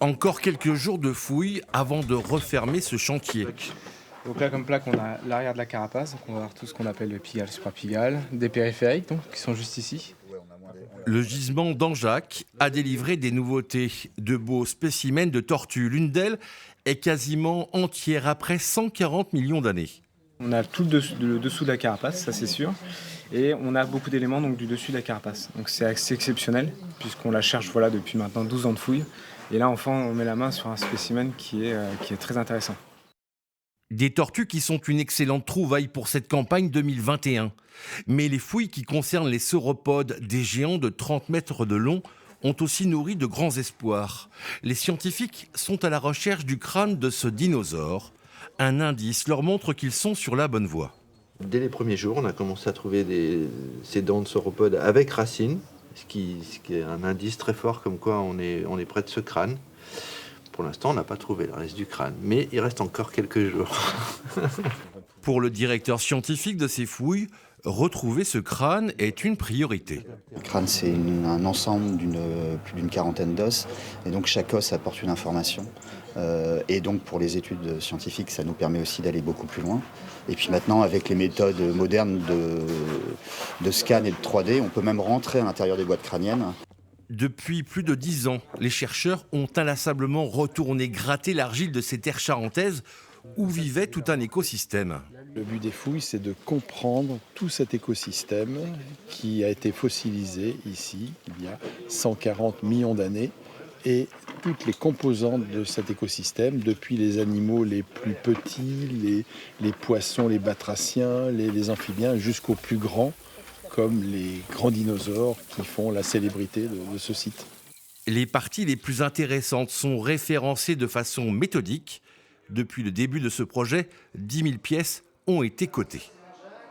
Encore quelques jours de fouilles avant de refermer ce chantier. Donc là, comme plaque, on a l'arrière de la carapace. Donc on va voir tout ce qu'on appelle le pigalle, suprapigale, des périphériques donc, qui sont juste ici. Le gisement d'Anjac a délivré des nouveautés, de beaux spécimens de tortues. L'une d'elles est quasiment entière après 140 millions d'années. On a tout le dessous de la carapace, ça c'est sûr. Et on a beaucoup d'éléments donc, du dessus de la carapace. Donc c'est assez exceptionnel, puisqu'on la cherche voilà, depuis maintenant 12 ans de fouilles. Et là, enfin, on met la main sur un spécimen qui est très intéressant. Des tortues qui sont une excellente trouvaille pour cette campagne 2021. Mais les fouilles qui concernent les sauropodes, des géants de 30 mètres de long, ont aussi nourri de grands espoirs. Les scientifiques sont à la recherche du crâne de ce dinosaure. Un indice leur montre qu'ils sont sur la bonne voie. Dès les premiers jours, on a commencé à trouver ces dents de sauropodes avec racines, ce qui est un indice très fort comme quoi on est près de ce crâne. Pour l'instant, on n'a pas trouvé le reste du crâne, mais il reste encore quelques jours. Pour le directeur scientifique de ces fouilles, retrouver ce crâne est une priorité. Le crâne, c'est un ensemble plus d'une quarantaine d'os, et donc chaque os apporte une information. Et donc pour les études scientifiques, ça nous permet aussi d'aller beaucoup plus loin. Et puis maintenant, avec les méthodes modernes de scan et de 3D, on peut même rentrer à l'intérieur des boîtes crâniennes. Depuis plus de 10 ans, les chercheurs ont inlassablement retourné gratter l'argile de ces terres charentaises où vivait tout un écosystème. Le but des fouilles, c'est de comprendre tout cet écosystème qui a été fossilisé ici, il y a 140 millions d'années, et toutes les composantes de cet écosystème, depuis les animaux les plus petits, les poissons, les batraciens, les amphibiens, jusqu'aux plus grands, comme les grands dinosaures qui font la célébrité de ce site. Les parties les plus intéressantes sont référencées de façon méthodique. Depuis le début de ce projet, 10 000 pièces ont été cotées.